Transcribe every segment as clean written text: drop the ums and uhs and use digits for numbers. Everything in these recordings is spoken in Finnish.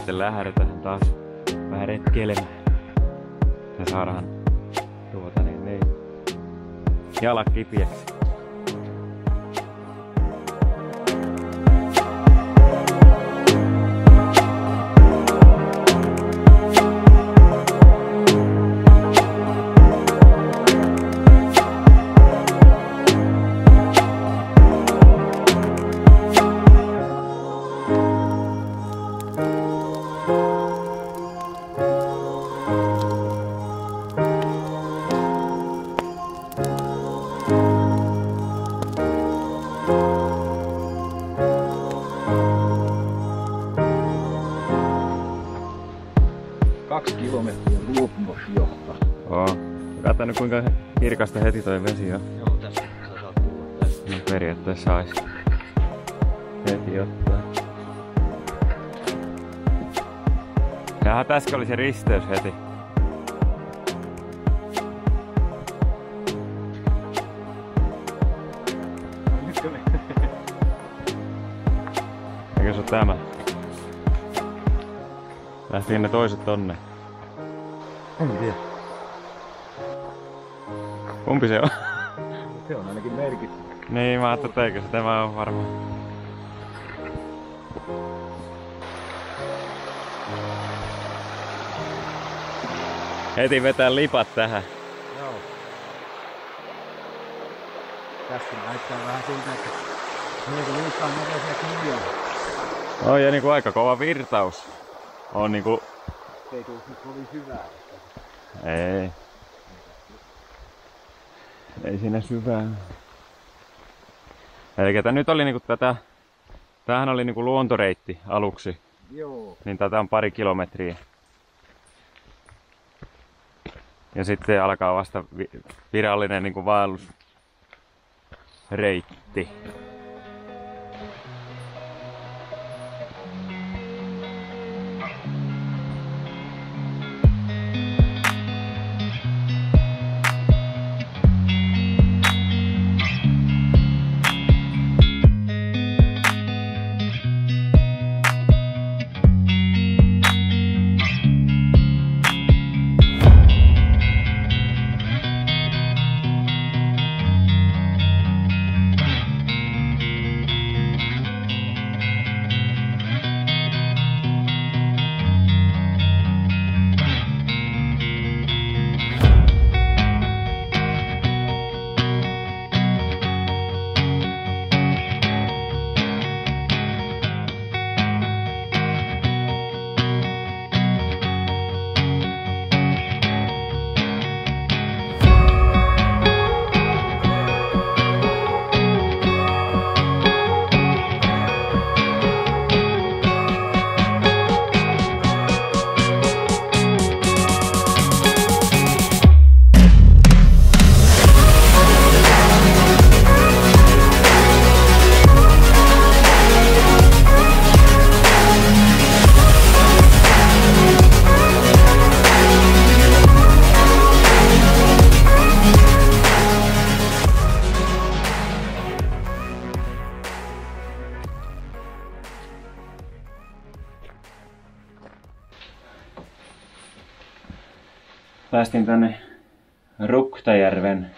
sitten lähdetään taas vähän retkeilemään. Ja saadaan jalat kipiäksi. Katso nyt kuinka kirkasta heti toi vesi on. Joo, tässä sä saat tulla tästä. Niin periaatteessa sais heti ottaa. Jaha, tässä oli se risteys heti. Eikö se oo tämä? Lähtikö ne toiset tonne? En tiedä. Kumpi se on? Se on ainakin merkitty. Niin, mä ajattelin, että eikö se tämä on varmaan. Heti vetää lipat tähän. Joo. Tässä näyttää vähän siltä, että niinku liikaa näköisiä kiviä. No ja niinku aika kova virtaus. On niinku... Ei tuu nyt kovin syvää. Ei. Ei siinä syvää. Eli tää nyt oli niinku tätä... Tämähän oli niinku luontoreitti aluksi. Joo. Niin tätä on 2 kilometriä. Ja sitten alkaa vasta virallinen niinku vaellusreitti. Päästiin tänne Ruktajärven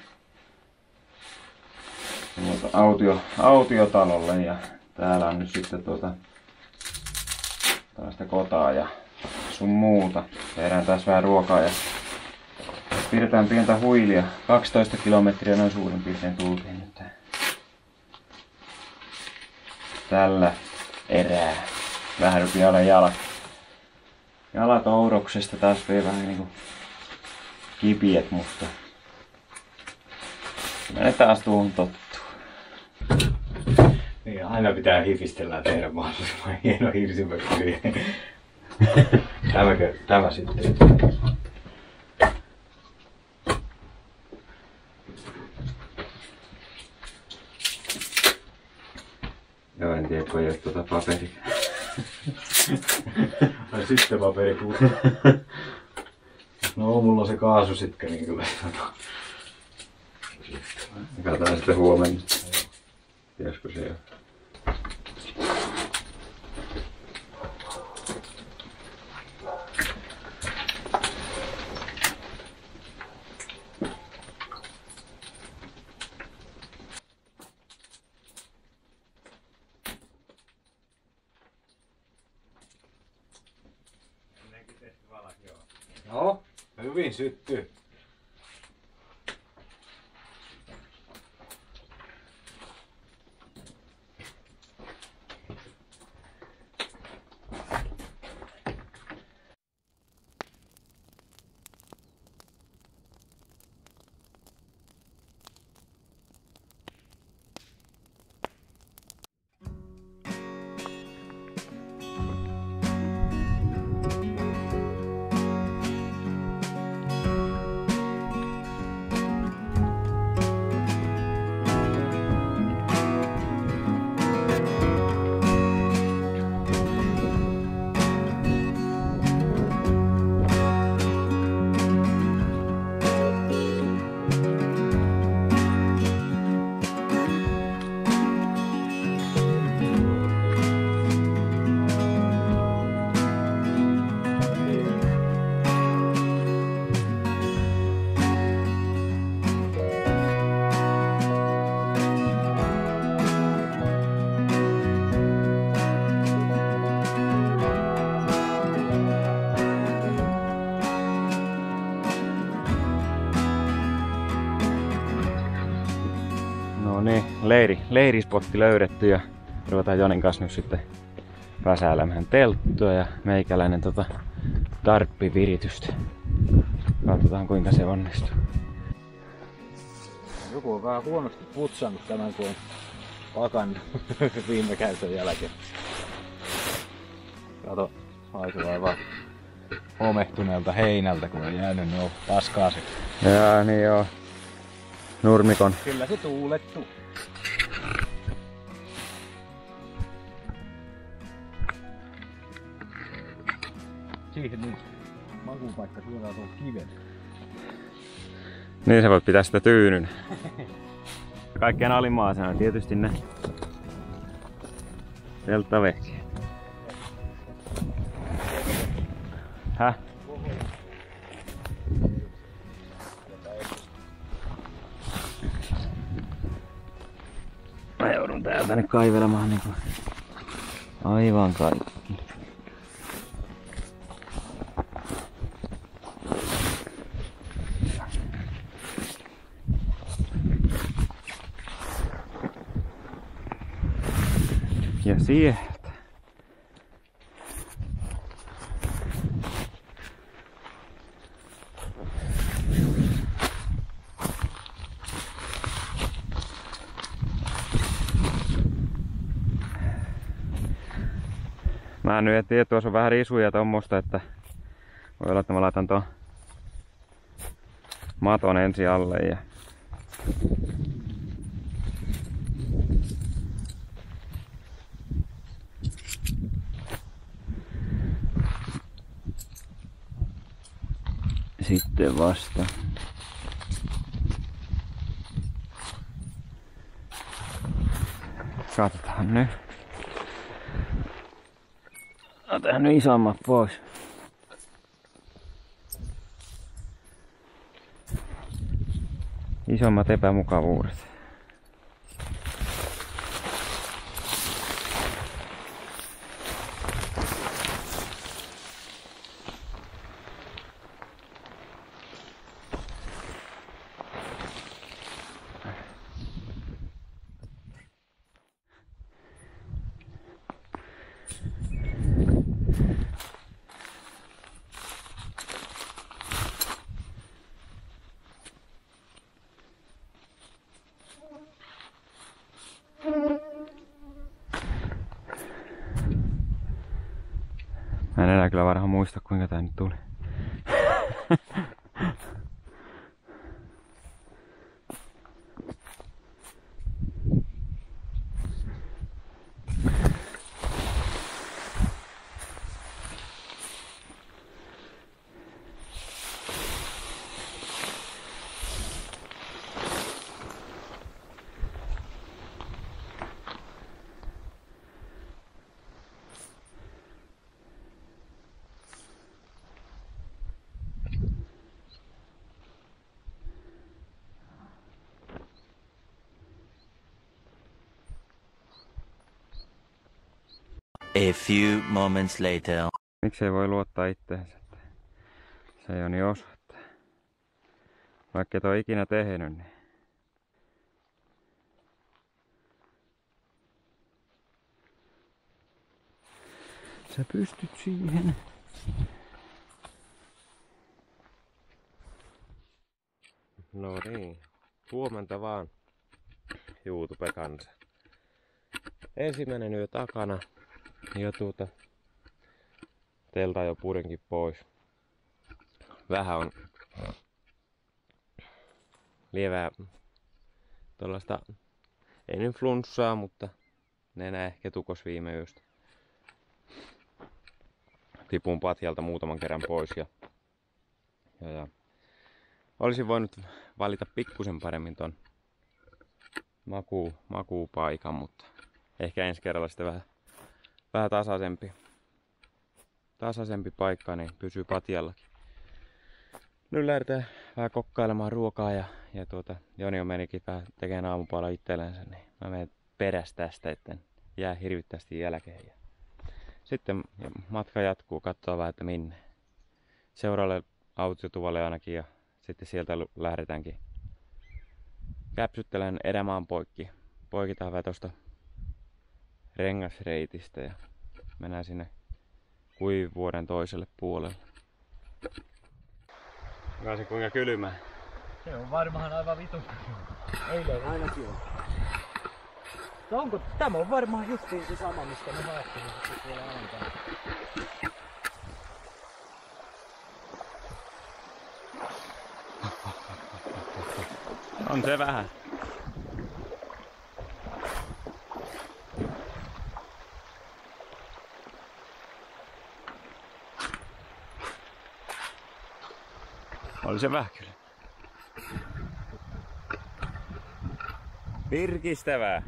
autiotalolle ja täällä on nyt sitten tällaista kotaa ja sun muuta. Tehdään tässä vähän ruokaa ja pidetään pientä huilia. 12 kilometriä noin suurin piirtein tultiin nyt tällä erää. Vähän rupeaa olemaan jalat ouroksesta. Taas vei vähän niinku kipiet, mutta me taas tuohon tottuu. Niin, aina pitää hifistellä ja tehdä mahdollisimman hieno hirsimökky. Tämä sitten. Joo, en tiedä, kun ei ole tuota paperia. Ai sitten paperi puuttuu. No, mulla on se kaasusitka, niin kyllä. Katsotaan sitten huomenna. Tiesikö se jo? Hyvin syttyy. No niin, leirispotti löydetty ja ruvetaan Jonin kanssa nyt sitten väsäälemään telttua ja meikäläinen darppiviritystä. Katsotaan kuinka se onnistuu. Joku on vähän huonosti putsannut tämän, kun on pakannut viime käytön jälkeen. Kato, haisee aivan homehtuneelta heinältä, kun on jäänyt niin paskaa se. Jaa, niin joo. Nurmikon. Kyllä se tuulettu. Siihen niin makupaikka suoraan tuon kiven. Niin sä voit pitää sitä tyynyn. Kaikkein alimmaisena on tietysti ne telttavehkeet. Häh? Mä joudun täältä nyt kaivelemaan niinku aivan kaikki. Ja sieltä. Mä nyt en tiedä, tuossa on vähän risuja tommosta, että voi olla, että mä laitan tuon maton ensi alle ja sitten vasta. Katsotaan nyt. Otan nyt isommat pois. Isommat epämukavuudet. Mä en enää kyllä varmaan muista, kuinka tää nyt tuli. A few moments later. Miksei voi luottaa itteensä? Se ei ole niin osatta. Vaikka et ole ikinä tehnyt, niin sä pystyt siihen. No niin, huomenta vaan YouTube-kansa. Ensimmäinen yö takana ja teltta jo purinkin pois. Vähän on lievää tuollaista, ei nyt flunssaa, mutta nenä ehkä tukos viime yöstä. Tipun patjalta muutaman kerran pois ja olisin voinut valita pikkusen paremmin ton makuupaikan, mutta ehkä ensi kerralla sitten vähän tasaisempi paikka, niin pysyy patjallakin. Nyt lähdetään vähän kokkailemaan ruokaa ja Joni menikin vähän tekemään aamupala itsellensä, niin mä menen perässä tästä, etten jää hirvittävästi jälkeen. Ja sitten matka jatkuu, katsoa vähän, että minne. Seuraavalle autiotuvalle ainakin ja sitten sieltä lähdetäänkin käpsyttelen erämaan poikki. Poikitaan vähän tosta rengasreitistä ja mennään sinne Kuivuvuoren toiselle puolelle. Kaisin kuinka kylmää. Se on varmaan aivan vitun. Eilen ainakin on. Tämä on varmaan justiin se sama, mistä me haettiin siellä alempana. On se vähän. Oli se vähän kyllä. Virkistävää.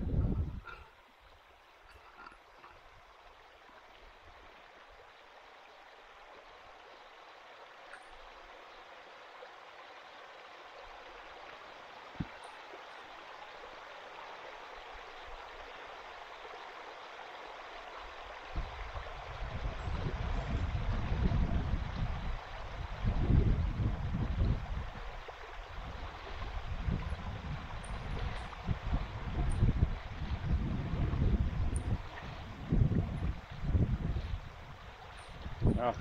No.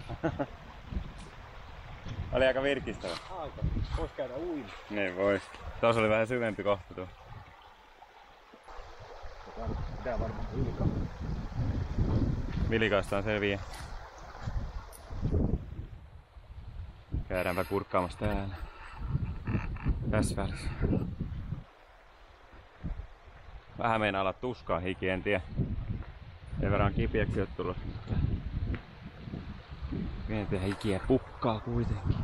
Oli aika virkistävä. Aika. Vois käydä uima. Niin vois. Tuossa oli vähän syvempi kohta tuo. Pitää varmaan ylika. Vilikaista selviä. Käydäänpä kurkkaamassa täällä. Tässä välissä. Vähän meinaa olla tuskaa hiki, en tiedä. Sen verran kipiäksi oot tulossa. Pientä hikiä pukkaa kuitenkin.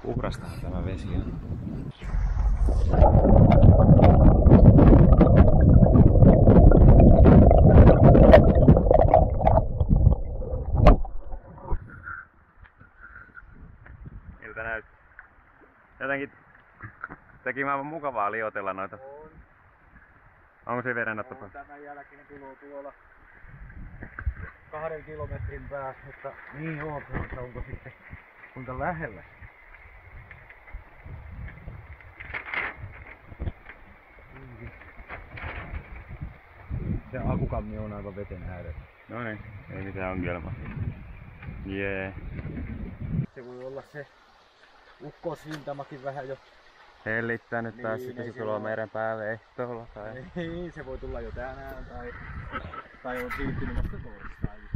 Puhdastahan tämä vesi on. Miltä näyttää? Jotenkin teki aivan mukavaa liotella noita. On. Onko se vedennättäpä? Tämän jälkeen tulee tuolla 2 kilometrin päässä, mutta niin on, että onko sitten kuinka lähellä. Se akukammi on aivan veten äärellä. No niin, ei mitään ongelmaa. Jee. Se voi olla se ukkosrintamakin vähän jo. Hellittänyt Niin, taas sitten ei se tulee se meren päälle ehtoolla tai... Niin, se voi tulla jo tänään tai on siirtynyt vasta torstaina.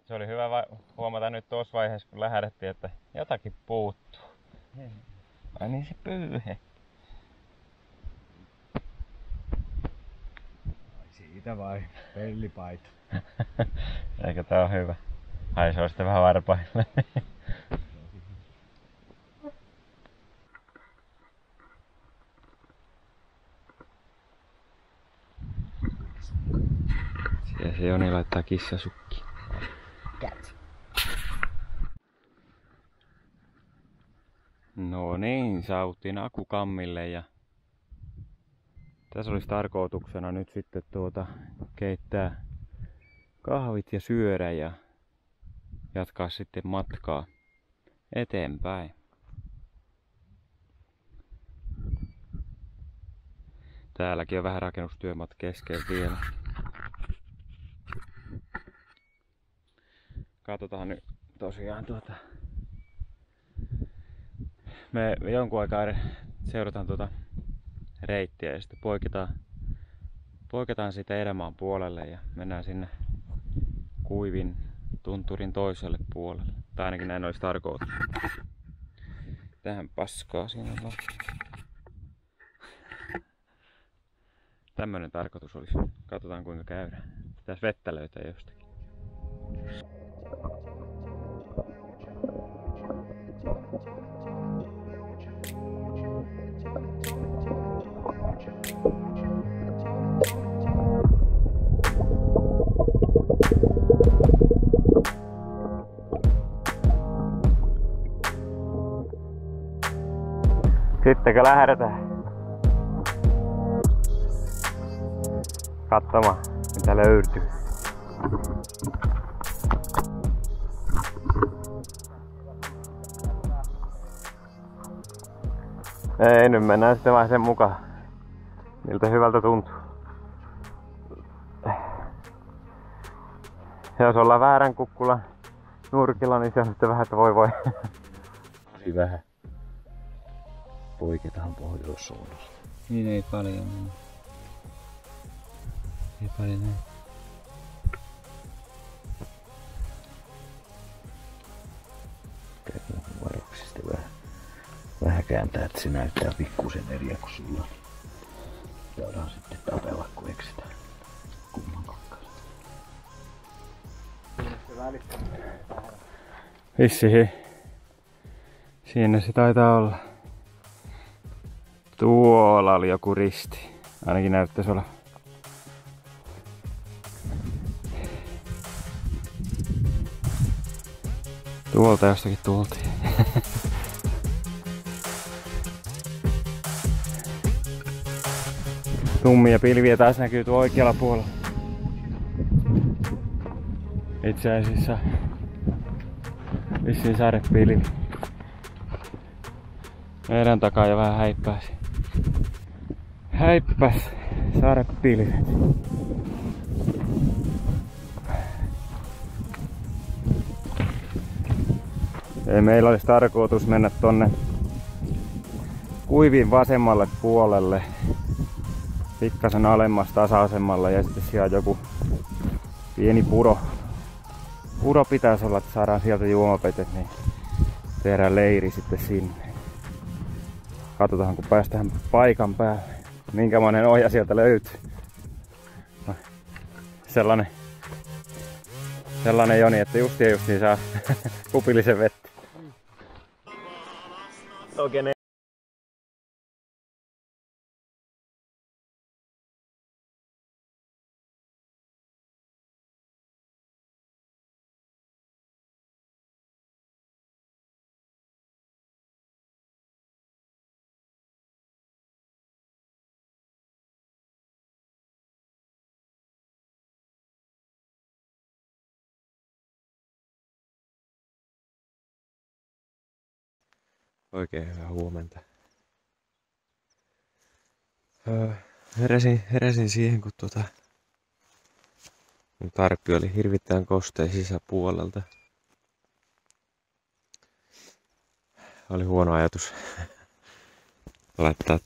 Se oli hyvä huomata nyt tuossa vaiheessa, kun lähdettiin, että jotakin puuttuu. Ai niin se pyyhe. Ai siitä vai pellipaita. Eikö tää on hyvä? Ai se on sitten vähän varpaille. Siellä se Joni laittaa kissasukki. No niin, saavuttiin Akukammille ja tässä olisi tarkoituksena nyt sitten keittää kahvit ja syödä ja jatkaa sitten matkaa eteenpäin. Täälläkin on vähän rakennustyömat kesken vielä. Katsotaan nyt tosiaan me jonkun aikaa seurataan reittiä ja sitten poiketaan siitä erämaan puolelle ja mennään sinne Kuivin tunturin toiselle puolelle. Tai ainakin näin olisi tarkoitus. Tähän paskaa siinä on. Tämmönen tarkoitus olisi. Katsotaan kuinka käydään. Pitäisi vettä löytää jostakin. Sittenkö lähdetään katsomaan mitä löytyy. Ei, nyt mennään sitten vaan sen mukaan miltä hyvältä tuntuu. Jos ollaan väärän kukkulan nurkilla, niin se on sitten vähän, että voi. Vähän. Poiketaan pohjoissuunnasta. Niin ei paljon. Ei paljon näin. Käytän varoksista vähän kääntää, että se näyttää pikkusen eriä kuin sulla. Saadaan sitten tapella, kun eksitään kumman kakkaisen. Vissiin. Siinä se taitaa olla. Tuolla oli joku risti. Ainakin näyttäisi olla. Tuolta jostakin tultiin. Tummia pilviä taas näkyy tuo oikealla puolella. Itse asiassa vissiin sadepilvi. Meidän takaa jo vähän häippäs sadepilvet. Ei meillä olisi tarkoitus mennä tonne Kuivin vasemmalle puolelle. Pikkasen alemmas tasa-asemalla ja sitten siellä joku pieni puro. Puro pitäisi olla, että saadaan sieltä juomapetet, niin tehdään leiri sitten sinne. Katsotaan kun päästään paikan päälle, minkälainen oja sieltä löytyy. No, sellainen Joni, että justiin saa kupillisen vettä. Okei. Oikein hyvää huomenta. Heräsin siihen, kun mun tarppi oli hirvittävän kostea sisäpuolelta. Oli huono ajatus laittaa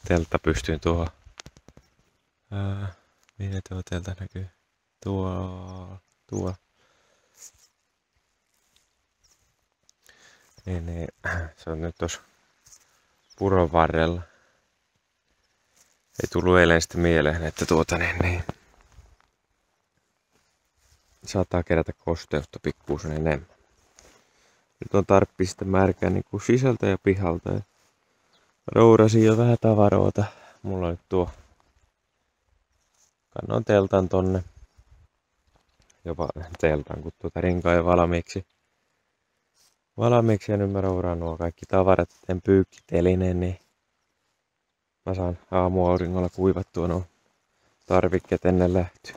teltta pystyyn tuohon. Minne tuo teltta näkyy? Tuo. Niin, se on nyt tuossa puron varrella. Ei tullut eilen sitten mieleen, että saattaa kerätä kosteutta pikkuisen enemmän. Nyt on tarppi sitten märkää niin kuin sisältä ja pihalta. Rourasin jo vähän tavaroita. Mulla on nyt tuo. Kannoin teltan tonne. Jopa teltan, kun tuota rinkaa jo valmiiksi. Ja nyt mä rouraan nuo kaikki tavarat. Teen pyykkitelineen, niin mä saan aamuauringolla kuivattua nuo tarvikkeet ennen lähtöä.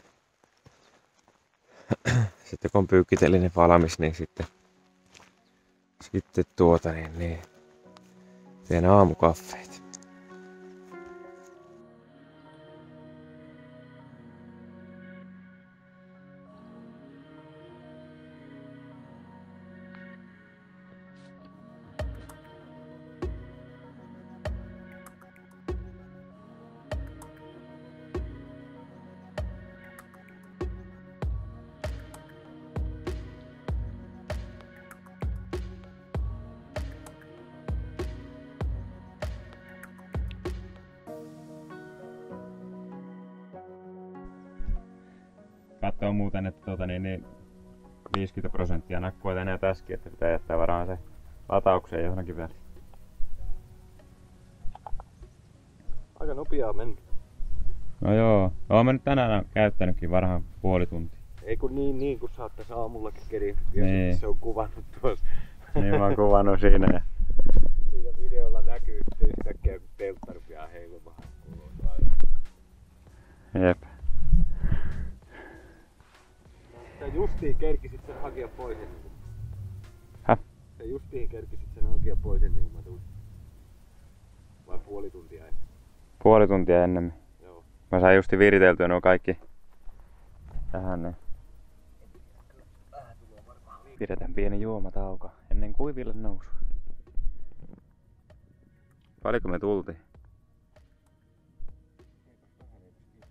Sitten kun on pyykkiteline valmis, niin sitten teen aamukaffeet. Katsoo muuten, että 50% nakkua tänään tässäkin, että pitää jättää varaan se lataukseen johonkin väliin. Aika nopeaa mennyt. No joo, oon mä nyt tänään käyttänytkin varhaan puoli tuntia. Ei kun niin kun saattais aamullakin keriä. Niin. Se on kuvannut tuossa. Niin mä oon kuvannut siinä. Siinä videolla näkyy sitten yhtäkkiä kun teltta rupeaa heilumaan. Jep. Sä justiin kerkisit sen hakea pois ennen kuin... Häh? Sä justiin kerkisit sen hakea pois ennen kuin mä tulin. Vai puoli tuntia ennen? Puoli tuntia ennemmin. Joo. Mä sain justi viriteltyä nuo kaikki tähän ne. Pidetään pieni juomatauko ennen kuiville nousua. Paljonko me tultiin?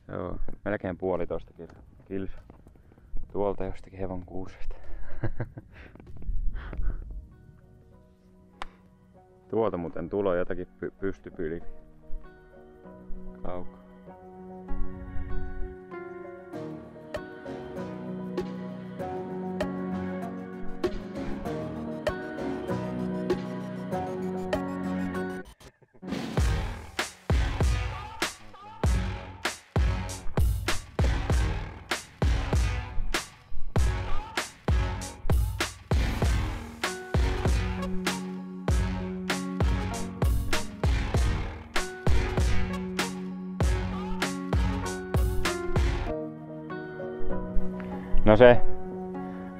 Joo, melkein 1,5 kilsa. Tuolta jostakin hevonkuusesta. Tuolta muuten tulo jotakin pystypylviä. Kaukaa. No se,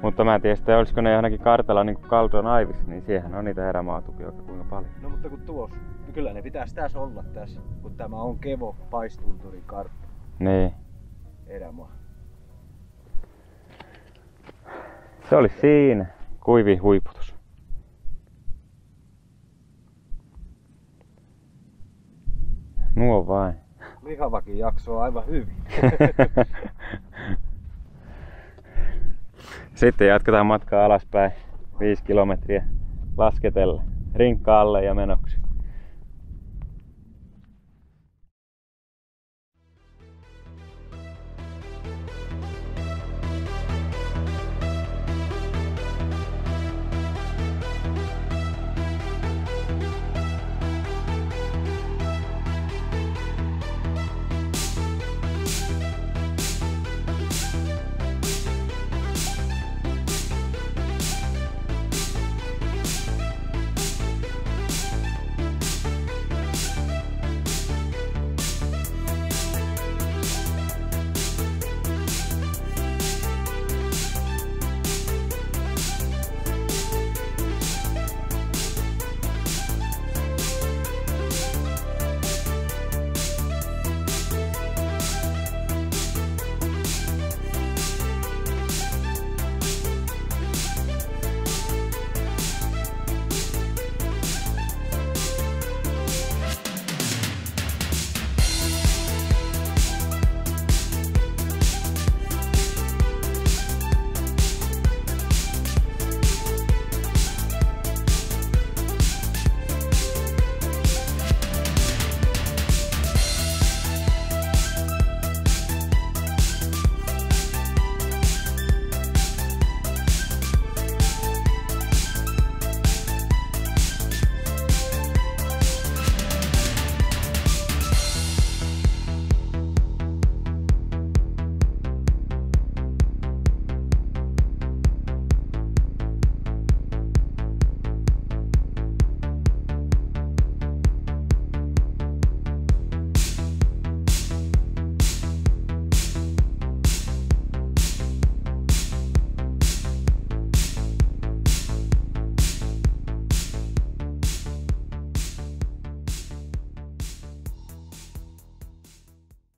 mutta mä en tiedä sitten olisiko ne johonkin kartalla niin kuin Caldron Ivis, niin siihen on niitä erämaatukia oikein kuinka paljon. No mutta kun tuossa, kyllä ne pitäisi tässä olla tässä, kun tämä on Kevo Paistunturin kartta. Niin. Erämaa. Se oli siinä, kuivi huiputus. Nuo vain. Lihavakin jaksoo aivan hyvin. Sitten jatketaan matkaa alaspäin 5 kilometriä lasketella, rinkka alle ja menoksi.